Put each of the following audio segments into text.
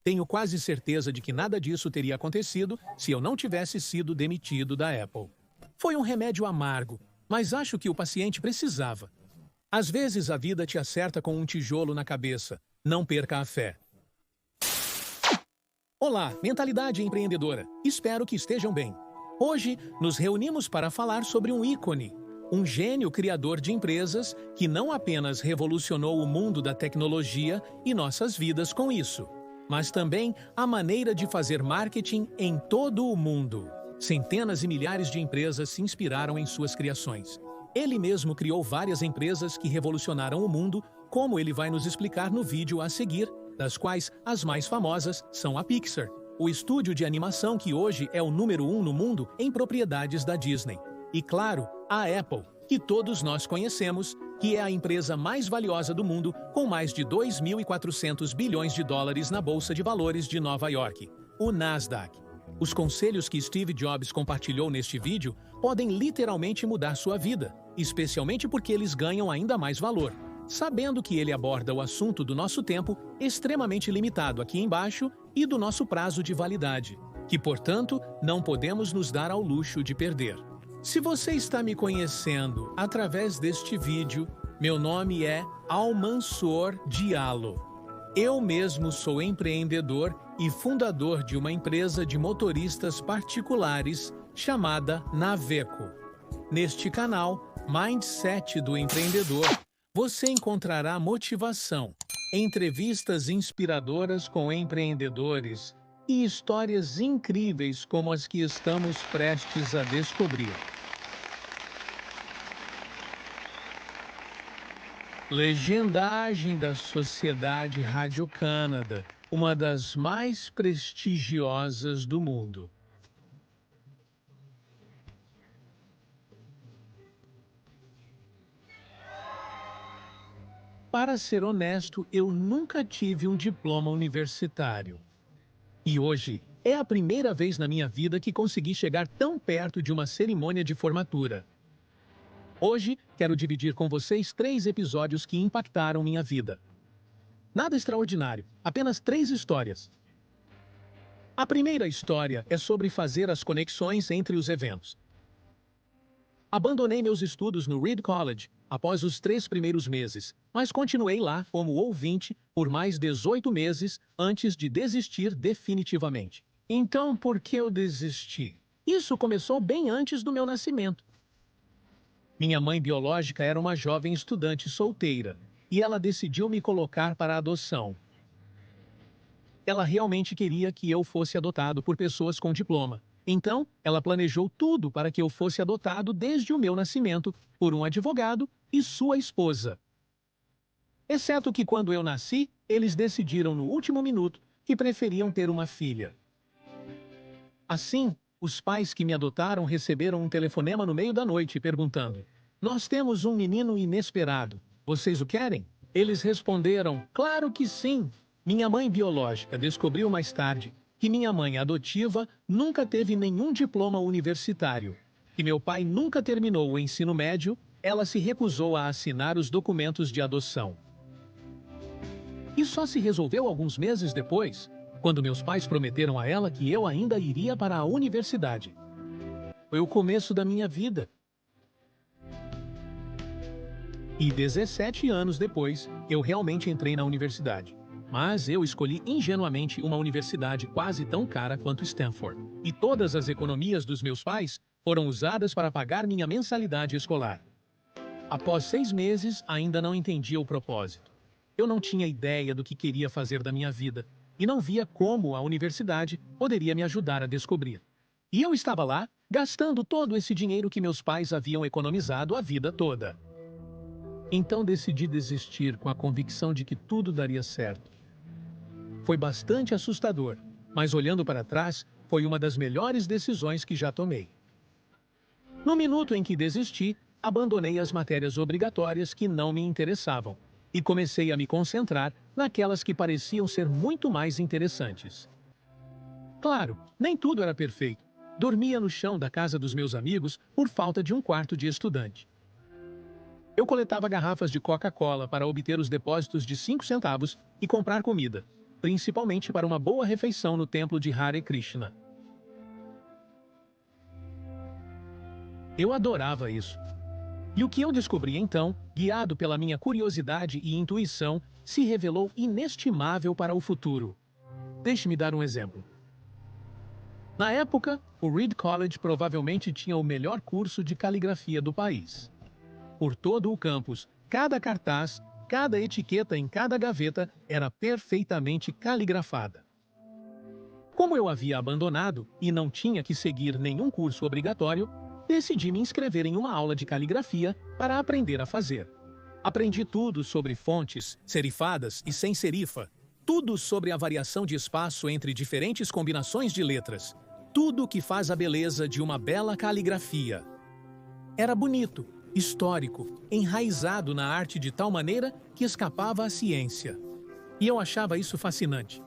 Tenho quase certeza de que nada disso teria acontecido se eu não tivesse sido demitido da Apple. Foi um remédio amargo, mas acho que o paciente precisava. Às vezes a vida te acerta com um tijolo na cabeça. Não perca a fé. Olá, mentalidade empreendedora. Espero que estejam bem. Hoje, nos reunimos para falar sobre um ícone, um gênio criador de empresas que não apenas revolucionou o mundo da tecnologia e nossas vidas com isso, mas também a maneira de fazer marketing em todo o mundo. Centenas e milhares de empresas se inspiraram em suas criações. Ele mesmo criou várias empresas que revolucionaram o mundo, como ele vai nos explicar no vídeo a seguir, das quais as mais famosas são a Pixar, o estúdio de animação que hoje é o número 1 no mundo em propriedades da Disney. E claro, a Apple, que todos nós conhecemos, que é a empresa mais valiosa do mundo, com mais de 2.400 bilhões de dólares na Bolsa de Valores de Nova York, o Nasdaq. Os conselhos que Steve Jobs compartilhou neste vídeo podem literalmente mudar sua vida, especialmente porque eles ganham ainda mais valor, sabendo que ele aborda o assunto do nosso tempo extremamente limitado aqui embaixo e do nosso prazo de validade, que, portanto, não podemos nos dar ao luxo de perder. Se você está me conhecendo através deste vídeo, meu nome é Almansor Diallo. Eu mesmo sou empreendedor e fundador de uma empresa de motoristas particulares chamada Naveco. Neste canal, Mindset do Empreendedor, você encontrará motivação, entrevistas inspiradoras com empreendedores e histórias incríveis como as que estamos prestes a descobrir. Legendagem da Sociedade Radio-Canada, uma das mais prestigiosas do mundo. Para ser honesto, eu nunca tive um diploma universitário. E hoje é a primeira vez na minha vida que consegui chegar tão perto de uma cerimônia de formatura. Hoje, quero dividir com vocês 3 episódios que impactaram minha vida. Nada extraordinário, apenas 3 histórias. A primeira história é sobre fazer as conexões entre os eventos. Abandonei meus estudos no Reed College após os 3 primeiros meses, mas continuei lá como ouvinte por mais 18 meses antes de desistir definitivamente. Então, por que eu desisti? Isso começou bem antes do meu nascimento. Minha mãe biológica era uma jovem estudante solteira, e ela decidiu me colocar para adoção. Ela realmente queria que eu fosse adotado por pessoas com diploma. Então, ela planejou tudo para que eu fosse adotado desde o meu nascimento por um advogado e sua esposa. Exceto que quando eu nasci, eles decidiram no último minuto que preferiam ter uma filha. Assim, os pais que me adotaram receberam um telefonema no meio da noite perguntando: "Nós temos um menino inesperado. Vocês o querem?" Eles responderam: "Claro que sim." Minha mãe biológica descobriu mais tarde que minha mãe adotiva nunca teve nenhum diploma universitário, que meu pai nunca terminou o ensino médio, ela se recusou a assinar os documentos de adoção. E só se resolveu alguns meses depois, quando meus pais prometeram a ela que eu ainda iria para a universidade. Foi o começo da minha vida. E 17 anos depois, eu realmente entrei na universidade. Mas eu escolhi ingenuamente uma universidade quase tão cara quanto Stanford. E todas as economias dos meus pais foram usadas para pagar minha mensalidade escolar. Após 6 meses, ainda não entendia o propósito. Eu não tinha ideia do que queria fazer da minha vida e não via como a universidade poderia me ajudar a descobrir. E eu estava lá, gastando todo esse dinheiro que meus pais haviam economizado a vida toda. Então decidi desistir com a convicção de que tudo daria certo. Foi bastante assustador, mas olhando para trás, foi uma das melhores decisões que já tomei. No minuto em que desisti, abandonei as matérias obrigatórias que não me interessavam e comecei a me concentrar naquelas que pareciam ser muito mais interessantes. Claro, nem tudo era perfeito. Dormia no chão da casa dos meus amigos por falta de um quarto de estudante. Eu coletava garrafas de Coca-Cola para obter os depósitos de 5 centavos e comprar comida. principalmente para uma boa refeição no templo de Hare Krishna. Eu adorava isso. E o que eu descobri então, guiado pela minha curiosidade e intuição, se revelou inestimável para o futuro. Deixe-me dar um exemplo. Na época, o Reed College provavelmente tinha o melhor curso de caligrafia do país. Por todo o campus, cada cartaz, cada etiqueta em cada gaveta era perfeitamente caligrafada. Como eu havia abandonado e não tinha que seguir nenhum curso obrigatório, decidi me inscrever em uma aula de caligrafia para aprender a fazer. Aprendi tudo sobre fontes, serifadas e sem serifa, tudo sobre a variação de espaço entre diferentes combinações de letras, tudo que faz a beleza de uma bela caligrafia. Era bonito, histórico, enraizado na arte de tal maneira que escapava à ciência. E eu achava isso fascinante.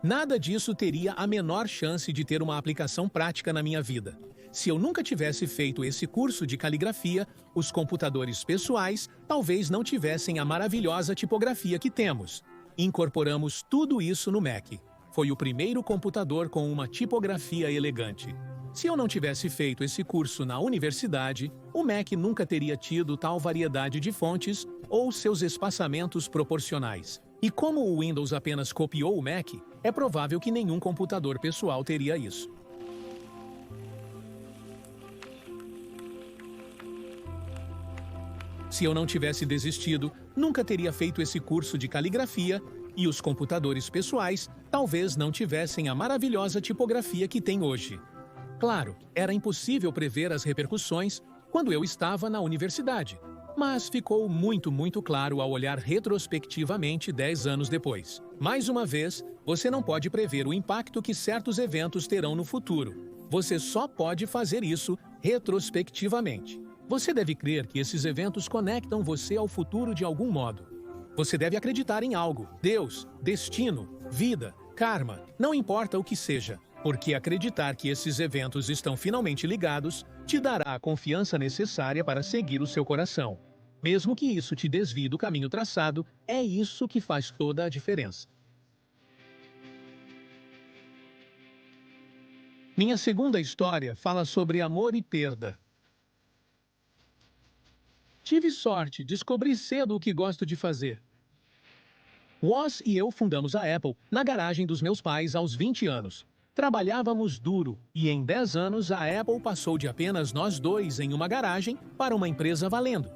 Nada disso teria a menor chance de ter uma aplicação prática na minha vida. Se eu nunca tivesse feito esse curso de caligrafia, os computadores pessoais talvez não tivessem a maravilhosa tipografia que temos. Incorporamos tudo isso no Mac. Foi o primeiro computador com uma tipografia elegante. Se eu não tivesse feito esse curso na universidade, o Mac nunca teria tido tal variedade de fontes ou seus espaçamentos proporcionais. E como o Windows apenas copiou o Mac, é provável que nenhum computador pessoal teria isso. Se eu não tivesse desistido, nunca teria feito esse curso de caligrafia e os computadores pessoais talvez não tivessem a maravilhosa tipografia que tem hoje. Claro, era impossível prever as repercussões quando eu estava na universidade, mas ficou muito claro ao olhar retrospectivamente 10 anos depois. Mais uma vez, você não pode prever o impacto que certos eventos terão no futuro. Você só pode fazer isso retrospectivamente. Você deve crer que esses eventos conectam você ao futuro de algum modo. Você deve acreditar em algo, Deus, destino, vida, karma, não importa o que seja, porque acreditar que esses eventos estão finalmente ligados te dará a confiança necessária para seguir o seu coração. Mesmo que isso te desvie do caminho traçado, é isso que faz toda a diferença. Minha segunda história fala sobre amor e perda. Tive sorte, descobri cedo o que gosto de fazer. Woz e eu fundamos a Apple na garagem dos meus pais aos 20 anos. Trabalhávamos duro e em 10 anos a Apple passou de apenas nós dois em uma garagem para uma empresa valendo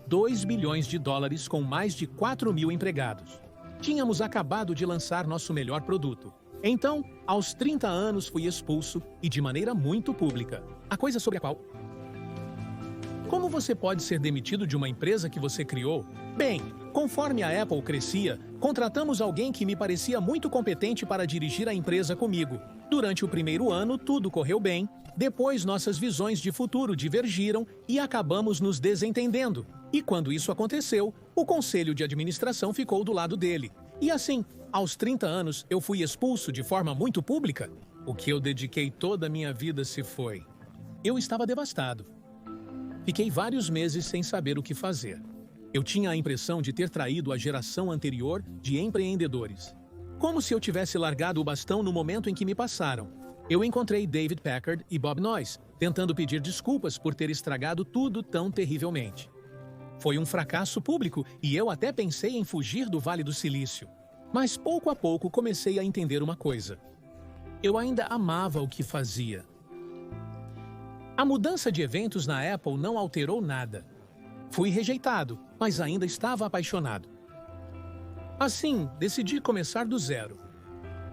$2 bilhões com mais de 4.000 empregados. Tínhamos acabado de lançar nosso melhor produto. Então, aos 30 anos fui expulso e de maneira muito pública. A coisa sobre a qual... Como você pode ser demitido de uma empresa que você criou? Bem, conforme a Apple crescia, contratamos alguém que me parecia muito competente para dirigir a empresa comigo. Durante o primeiro ano, tudo correu bem. Depois, nossas visões de futuro divergiram e acabamos nos desentendendo. E quando isso aconteceu, o conselho de administração ficou do lado dele. E assim, aos 30 anos, eu fui expulso de forma muito pública. O que eu dediquei toda a minha vida se foi. Eu estava devastado. Fiquei vários meses sem saber o que fazer. Eu tinha a impressão de ter traído a geração anterior de empreendedores. Como se eu tivesse largado o bastão no momento em que me passaram. Eu encontrei David Packard e Bob Noyce, tentando pedir desculpas por ter estragado tudo tão terrivelmente. Foi um fracasso público e eu até pensei em fugir do Vale do Silício. Mas pouco a pouco comecei a entender uma coisa. Eu ainda amava o que fazia. A mudança de eventos na Apple não alterou nada. Fui rejeitado, mas ainda estava apaixonado. Assim, decidi começar do zero.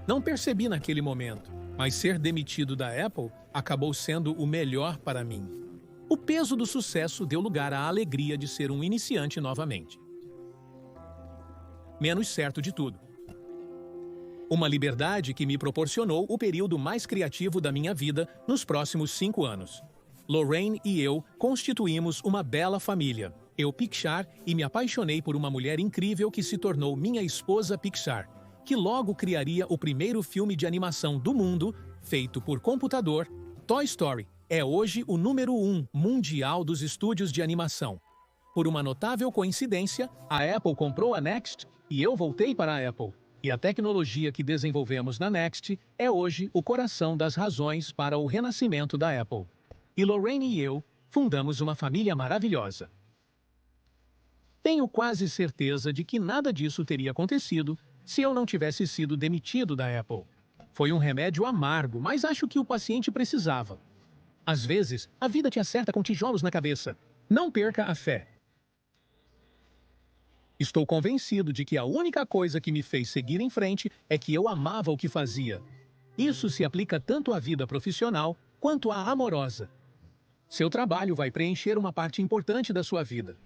Não percebi naquele momento, mas ser demitido da Apple acabou sendo o melhor para mim. O peso do sucesso deu lugar à alegria de ser um iniciante novamente. Menos certo de tudo. Uma liberdade que me proporcionou o período mais criativo da minha vida nos próximos 5 anos. Lorraine e eu constituímos uma bela família. Eu Pixar e me apaixonei por uma mulher incrível que se tornou minha esposa Pixar, que logo criaria o primeiro filme de animação do mundo, feito por computador. Toy Story é hoje o número 1 mundial dos estúdios de animação. Por uma notável coincidência, a Apple comprou a Next e eu voltei para a Apple. E a tecnologia que desenvolvemos na Next é hoje o coração das razões para o renascimento da Apple. E Lorraine e eu fundamos uma família maravilhosa. Tenho quase certeza de que nada disso teria acontecido se eu não tivesse sido demitido da Apple. Foi um remédio amargo, mas acho que o paciente precisava. Às vezes, a vida te acerta com tijolos na cabeça. Não perca a fé. Estou convencido de que a única coisa que me fez seguir em frente é que eu amava o que fazia. Isso se aplica tanto à vida profissional quanto à amorosa. Seu trabalho vai preencher uma parte importante da sua vida.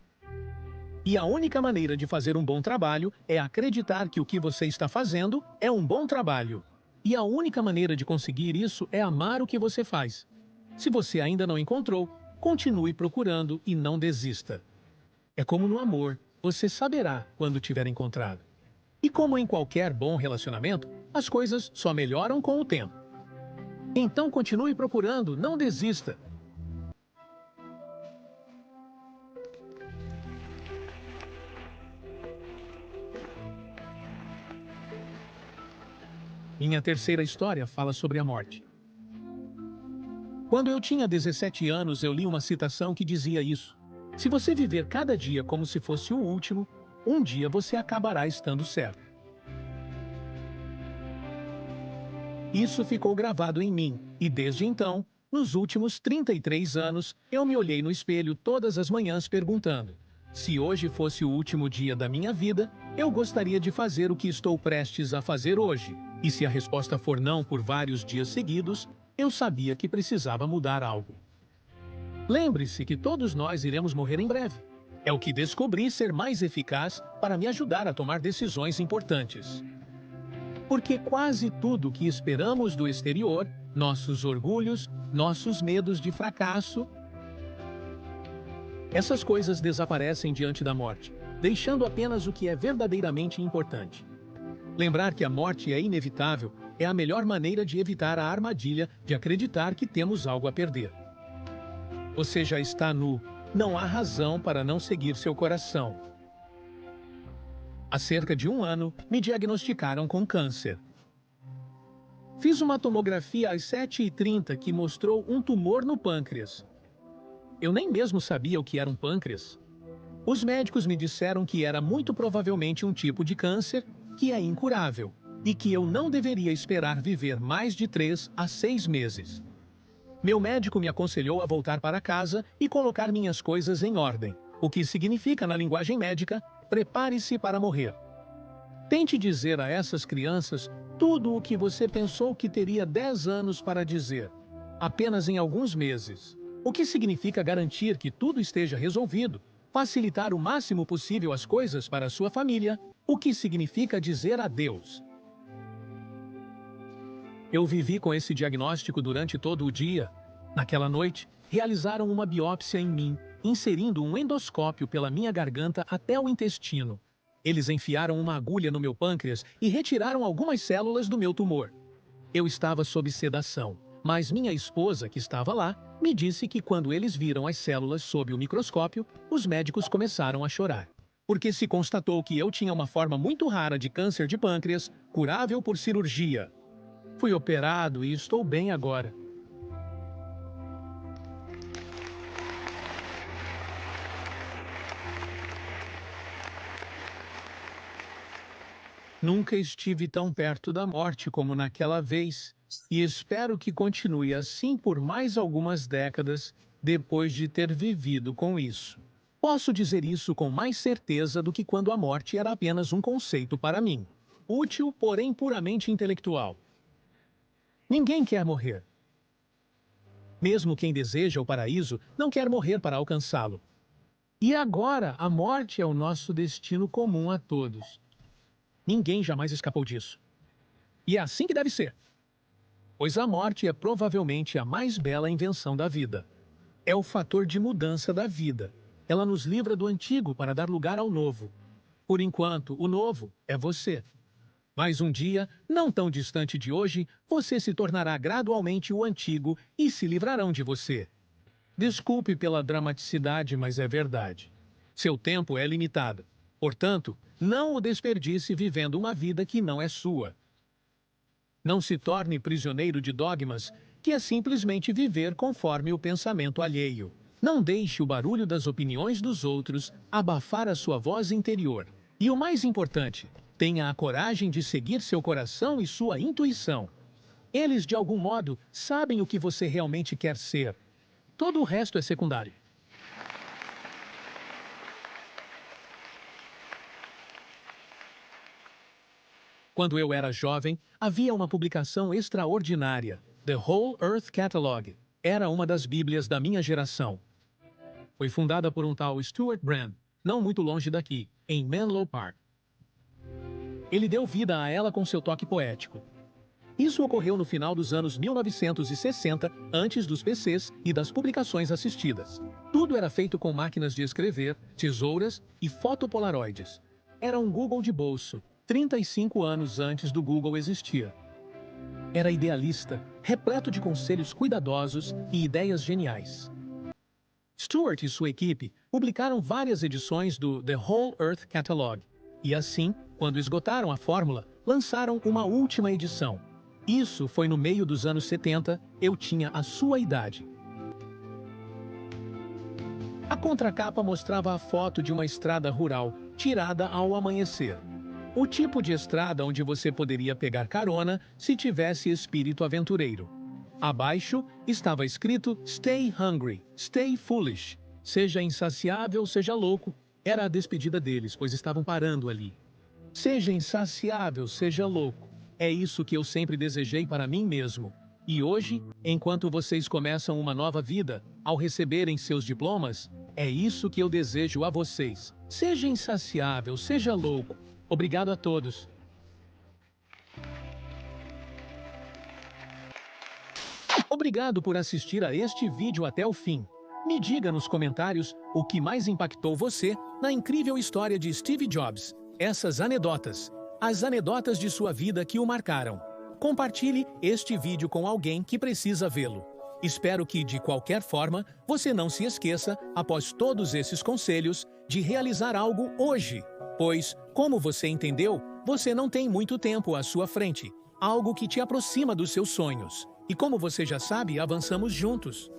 E a única maneira de fazer um bom trabalho é acreditar que o que você está fazendo é um bom trabalho. E a única maneira de conseguir isso é amar o que você faz. Se você ainda não encontrou, continue procurando e não desista. É como no amor, você saberá quando tiver encontrado. E como em qualquer bom relacionamento, as coisas só melhoram com o tempo. Então continue procurando, não desista. Minha terceira história fala sobre a morte. Quando eu tinha 17 anos, eu li uma citação que dizia isso: se você viver cada dia como se fosse o último, um dia você acabará estando certo. Isso ficou gravado em mim, e desde então, nos últimos 33 anos, eu me olhei no espelho todas as manhãs perguntando: se hoje fosse o último dia da minha vida, eu gostaria de fazer o que estou prestes a fazer hoje. E se a resposta for não por vários dias seguidos, eu sabia que precisava mudar algo. Lembre-se que todos nós iremos morrer em breve. É o que descobri ser mais eficaz para me ajudar a tomar decisões importantes. Porque quase tudo que esperamos do exterior, nossos orgulhos, nossos medos de fracasso, essas coisas desaparecem diante da morte, deixando apenas o que é verdadeiramente importante. Lembrar que a morte é inevitável é a melhor maneira de evitar a armadilha de acreditar que temos algo a perder. Você já está nu, não há razão para não seguir seu coração. Há cerca de um ano, me diagnosticaram com câncer. Fiz uma tomografia às 7h30 que mostrou um tumor no pâncreas. Eu nem mesmo sabia o que era um pâncreas. Os médicos me disseram que era muito provavelmente um tipo de câncer que é incurável e que eu não deveria esperar viver mais de 3 a 6 meses. Meu médico me aconselhou a voltar para casa e colocar minhas coisas em ordem, o que significa, na linguagem médica, prepare-se para morrer. Tente dizer a essas crianças tudo o que você pensou que teria 10 anos para dizer, apenas em alguns meses. O que significa garantir que tudo esteja resolvido, facilitar o máximo possível as coisas para a sua família, o que significa dizer adeus. Eu vivi com esse diagnóstico durante todo o dia. Naquela noite, realizaram uma biópsia em mim, inserindo um endoscópio pela minha garganta até o intestino. Eles enfiaram uma agulha no meu pâncreas e retiraram algumas células do meu tumor. Eu estava sob sedação, mas minha esposa, que estava lá, me disse que quando eles viram as células sob o microscópio, os médicos começaram a chorar. Porque se constatou que eu tinha uma forma muito rara de câncer de pâncreas, curável por cirurgia. Fui operado e estou bem agora. Nunca estive tão perto da morte como naquela vez, e espero que continue assim por mais algumas décadas depois de ter vivido com isso. Posso dizer isso com mais certeza do que quando a morte era apenas um conceito para mim. Útil, porém puramente intelectual. Ninguém quer morrer. Mesmo quem deseja o paraíso não quer morrer para alcançá-lo. E agora, a morte é o nosso destino comum a todos. Ninguém jamais escapou disso. E é assim que deve ser. Pois a morte é provavelmente a mais bela invenção da vida. É o fator de mudança da vida. Ela nos livra do antigo para dar lugar ao novo. Por enquanto, o novo é você. Mas um dia, não tão distante de hoje, você se tornará gradualmente o antigo e se livrarão de você. Desculpe pela dramaticidade, mas é verdade. Seu tempo é limitado. Portanto, não o desperdice vivendo uma vida que não é sua. Não se torne prisioneiro de dogmas, que é simplesmente viver conforme o pensamento alheio. Não deixe o barulho das opiniões dos outros abafar a sua voz interior. E o mais importante, tenha a coragem de seguir seu coração e sua intuição. Eles, de algum modo, sabem o que você realmente quer ser. Todo o resto é secundário. Quando eu era jovem, havia uma publicação extraordinária, The Whole Earth Catalog. Era uma das bíblias da minha geração. Foi fundada por um tal Stuart Brand, não muito longe daqui, em Menlo Park. Ele deu vida a ela com seu toque poético. Isso ocorreu no final dos anos 1960, antes dos PCs e das publicações assistidas. Tudo era feito com máquinas de escrever, tesouras e fotopolaroides. Era um Google de bolso, 35 anos antes do Google existir. Era idealista, repleto de conselhos cuidadosos e ideias geniais. Stuart e sua equipe publicaram várias edições do The Whole Earth Catalog. E assim, quando esgotaram a fórmula, lançaram uma última edição. Isso foi no meio dos anos 70, eu tinha a sua idade. A contracapa mostrava a foto de uma estrada rural, tirada ao amanhecer. O tipo de estrada onde você poderia pegar carona se tivesse espírito aventureiro. Abaixo estava escrito Stay Hungry, Stay Foolish. Seja insaciável, seja louco. Era a despedida deles, pois estavam parando ali. Seja insaciável, seja louco. É isso que eu sempre desejei para mim mesmo. E hoje, enquanto vocês começam uma nova vida, ao receberem seus diplomas, é isso que eu desejo a vocês. Seja insaciável, seja louco. Obrigado a todos. Obrigado por assistir a este vídeo até o fim. Me diga nos comentários o que mais impactou você na incrível história de Steve Jobs. Essas anedotas, as anedotas de sua vida que o marcaram. Compartilhe este vídeo com alguém que precisa vê-lo. Espero que, de qualquer forma, você não se esqueça, após todos esses conselhos, de realizar algo hoje. Pois, como você entendeu, você não tem muito tempo à sua frente. Algo que te aproxima dos seus sonhos. E como você já sabe, avançamos juntos.